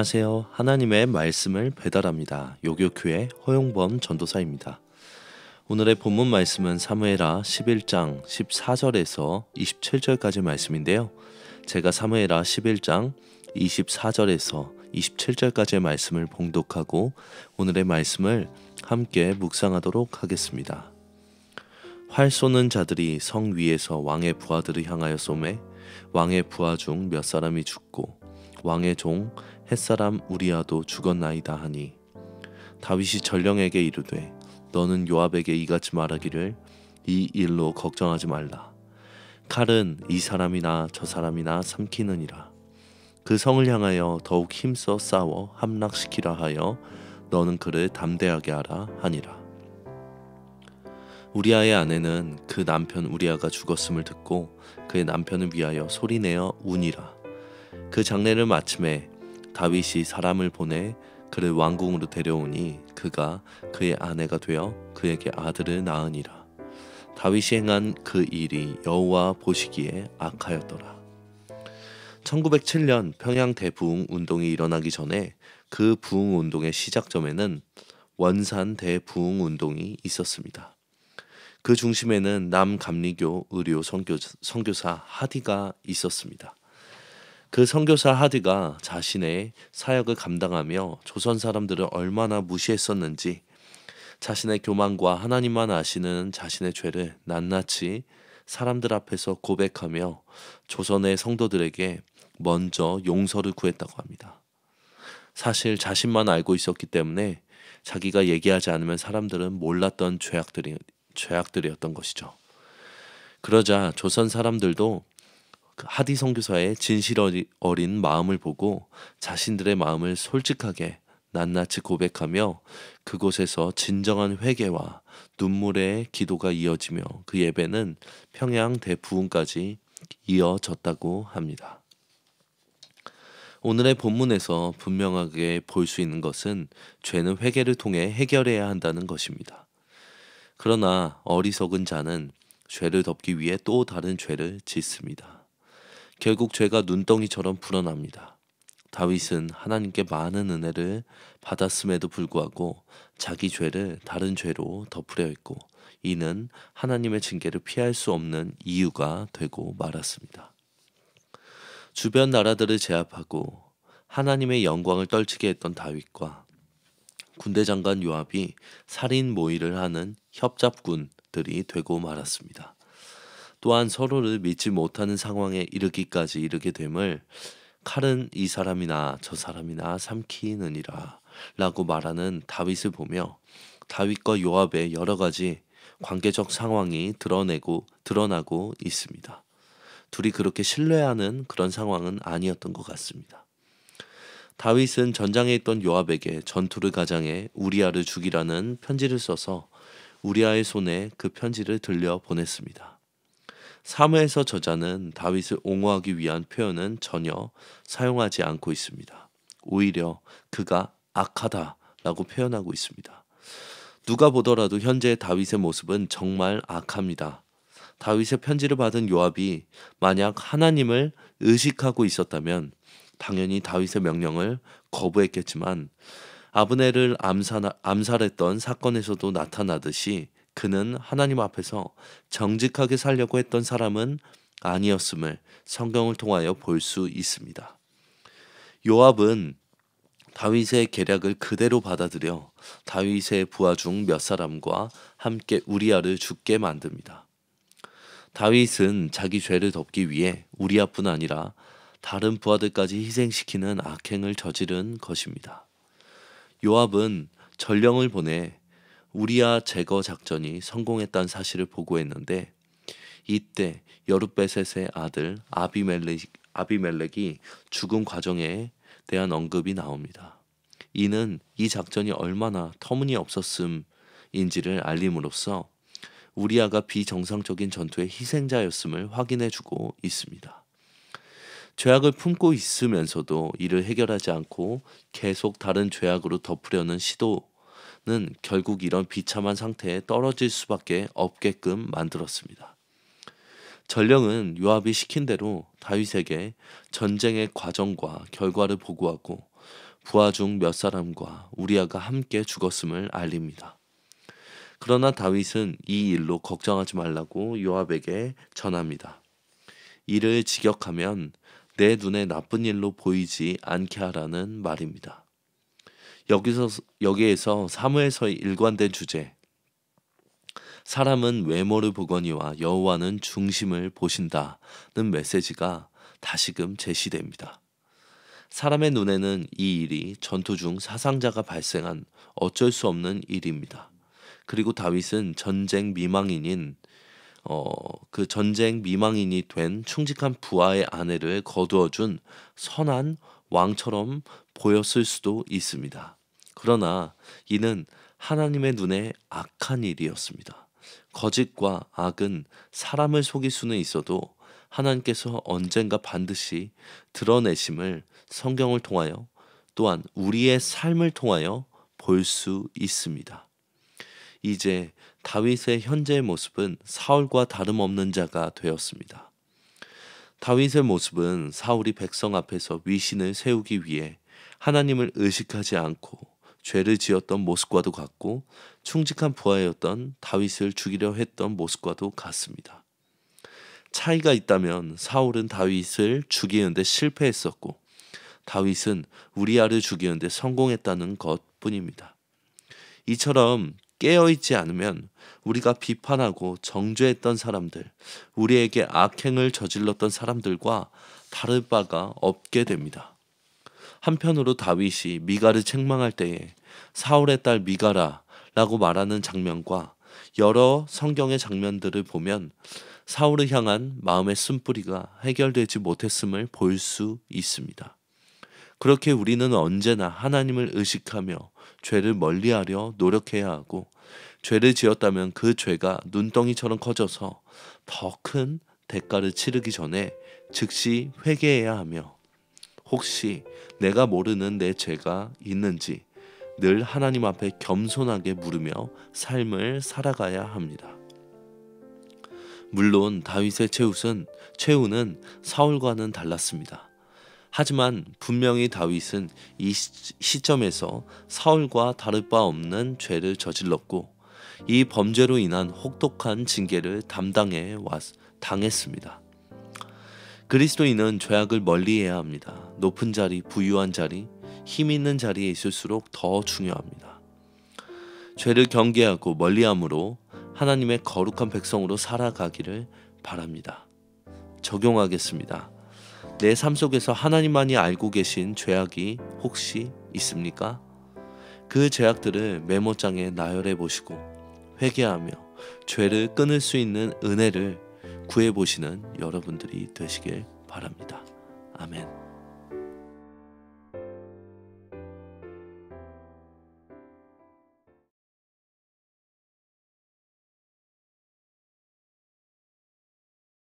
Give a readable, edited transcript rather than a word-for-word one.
안녕하세요. 하나님의 말씀을 배달합니다. 요교교회 허용범 전도사입니다. 오늘의 본문 말씀은 사무엘하 11장 14절에서 27절까지 말씀인데요. 제가 사무엘하 11장 24절에서 27절까지의 말씀을 봉독하고 오늘의 말씀을 함께 묵상하도록 하겠습니다. 활 쏘는 자들이 성 위에서 왕의 부하들을 향하여 쏘매 왕의 부하 중 몇 사람이 죽고 왕의 종 햇사람 우리아도 죽었나이다 하니 다윗이 전령에게 이르되 너는 요압에게 이같이 말하기를 이 일로 걱정하지 말라. 칼은 이 사람이나 저 사람이나 삼키느니라. 그 성을 향하여 더욱 힘써 싸워 함락시키라 하여 너는 그를 담대하게 하라 하니라. 우리아의 아내는 그 남편 우리아가 죽었음을 듣고 그의 남편을 위하여 소리내어 우니라. 그 장례를 마침에 다윗이 사람을 보내 그를 왕궁으로 데려오니 그가 그의 아내가 되어 그에게 아들을 낳으니라. 다윗이 행한 그 일이 여호와 보시기에 악하였더라. 1907년 평양 대부흥 운동이 일어나기 전에 그 부흥 운동의 시작점에는 원산 대부흥 운동이 있었습니다. 그 중심에는 남감리교 의료 선교사 하디가 있었습니다. 그 선교사 하디가 자신의 사역을 감당하며 조선 사람들을 얼마나 무시했었는지 자신의 교만과 하나님만 아시는 자신의 죄를 낱낱이 사람들 앞에서 고백하며 조선의 성도들에게 먼저 용서를 구했다고 합니다. 사실 자신만 알고 있었기 때문에 자기가 얘기하지 않으면 사람들은 몰랐던 죄악들이었던 것이죠. 그러자 조선 사람들도 하디 선교사의 진실 어린 마음을 보고 자신들의 마음을 솔직하게 낱낱이 고백하며 그곳에서 진정한 회개와 눈물의 기도가 이어지며 그 예배는 평양 대부흥까지 이어졌다고 합니다. 오늘의 본문에서 분명하게 볼 수 있는 것은 죄는 회개를 통해 해결해야 한다는 것입니다. 그러나 어리석은 자는 죄를 덮기 위해 또 다른 죄를 짓습니다. 결국 죄가 눈덩이처럼 불어납니다. 다윗은 하나님께 많은 은혜를 받았음에도 불구하고 자기 죄를 다른 죄로 덮으려 했고 이는 하나님의 징계를 피할 수 없는 이유가 되고 말았습니다. 주변 나라들을 제압하고 하나님의 영광을 떨치게 했던 다윗과 군대 장관 요압이 살인 모의를 하는 협잡군들이 되고 말았습니다. 또한 서로를 믿지 못하는 상황에 이르게 됨을 칼은 이 사람이나 저 사람이나 삼키느니라 라고 말하는 다윗을 보며 다윗과 요압의 여러 가지 관계적 상황이 드러나고 있습니다. 둘이 그렇게 신뢰하는 그런 상황은 아니었던 것 같습니다. 다윗은 전장에 있던 요압에게 전투를 가장해 우리아를 죽이라는 편지를 써서 우리아의 손에 그 편지를 들려 보냈습니다. 사무에서 저자는 다윗을 옹호하기 위한 표현은 전혀 사용하지 않고 있습니다. 오히려 그가 악하다라고 표현하고 있습니다. 누가 보더라도 현재의 다윗의 모습은 정말 악합니다. 다윗의 편지를 받은 요압이 만약 하나님을 의식하고 있었다면 당연히 다윗의 명령을 거부했겠지만 아브넬을 암살했던 사건에서도 나타나듯이 그는 하나님 앞에서 정직하게 살려고 했던 사람은 아니었음을 성경을 통하여 볼 수 있습니다. 요압은 다윗의 계략을 그대로 받아들여 다윗의 부하 중 몇 사람과 함께 우리아를 죽게 만듭니다. 다윗은 자기 죄를 덮기 위해 우리아뿐 아니라 다른 부하들까지 희생시키는 악행을 저지른 것입니다. 요압은 전령을 보내 우리아 제거 작전이 성공했다는 사실을 보고했는데 이때 여룻베셋의 아들 아비멜렉이 죽은 과정에 대한 언급이 나옵니다. 이는 이 작전이 얼마나 터무니없었음인지를 알림으로써 우리아가 비정상적인 전투의 희생자였음을 확인해주고 있습니다. 죄악을 품고 있으면서도 이를 해결하지 않고 계속 다른 죄악으로 덮으려는 시도는 결국 이런 비참한 상태에 떨어질 수밖에 없게끔 만들었습니다. 전령은 요압이 시킨 대로 다윗에게 전쟁의 과정과 결과를 보고하고 부하 중 몇 사람과 우리아가 함께 죽었음을 알립니다. 그러나 다윗은 이 일로 걱정하지 말라고 요압에게 전합니다. 이를 직역하면 내 눈에 나쁜 일로 보이지 않게 하라는 말입니다. 여기에서 사무엘서의 일관된 주제, 사람은 외모를 보거니와 여호와는 중심을 보신다는 메시지가 다시금 제시됩니다. 사람의 눈에는 이 일이 전투 중 사상자가 발생한 어쩔 수 없는 일입니다. 그리고 다윗은 전쟁 미망인이 된 충직한 부하의 아내를 거두어준 선한 왕처럼 보였을 수도 있습니다. 그러나 이는 하나님의 눈에 악한 일이었습니다. 거짓과 악은 사람을 속일 수는 있어도 하나님께서 언젠가 반드시 드러내심을 성경을 통하여 또한 우리의 삶을 통하여 볼 수 있습니다. 이제 다윗의 현재의 모습은 사울과 다름없는 자가 되었습니다. 다윗의 모습은 사울이 백성 앞에서 위신을 세우기 위해 하나님을 의식하지 않고 죄를 지었던 모습과도 같고 충직한 부하였던 다윗을 죽이려 했던 모습과도 같습니다. 차이가 있다면 사울은 다윗을 죽이는데 실패했었고 다윗은 우리아를 죽이는데 성공했다는 것뿐입니다. 이처럼 깨어있지 않으면 우리가 비판하고 정죄했던 사람들, 우리에게 악행을 저질렀던 사람들과 다를 바가 없게 됩니다. 한편으로 다윗이 미가를 책망할 때에 사울의 딸 미가라라고 말하는 장면과 여러 성경의 장면들을 보면 사울을 향한 마음의 쓴뿌리가 해결되지 못했음을 볼 수 있습니다. 그렇게 우리는 언제나 하나님을 의식하며 죄를 멀리하려 노력해야 하고 죄를 지었다면 그 죄가 눈덩이처럼 커져서 더 큰 대가를 치르기 전에 즉시 회개해야 하며 혹시 내가 모르는 내 죄가 있는지 늘 하나님 앞에 겸손하게 물으며 삶을 살아가야 합니다. 물론 다윗의 최후는 사울과는 달랐습니다. 하지만 분명히 다윗은 이 시점에서 사울과 다를 바 없는 죄를 저질렀고 이 범죄로 인한 혹독한 징계를 당했습니다. 그리스도인은 죄악을 멀리해야 합니다. 높은 자리, 부유한 자리, 힘 있는 자리에 있을수록 더 중요합니다. 죄를 경계하고 멀리함으로 하나님의 거룩한 백성으로 살아가기를 바랍니다. 적용하겠습니다. 내 삶 속에서 하나님만이 알고 계신 죄악이 혹시 있습니까? 그 죄악들을 메모장에 나열해 보시고 회개하며 죄를 끊을 수 있는 은혜를 구해 보시는 여러분들이 되시길 바랍니다. 아멘.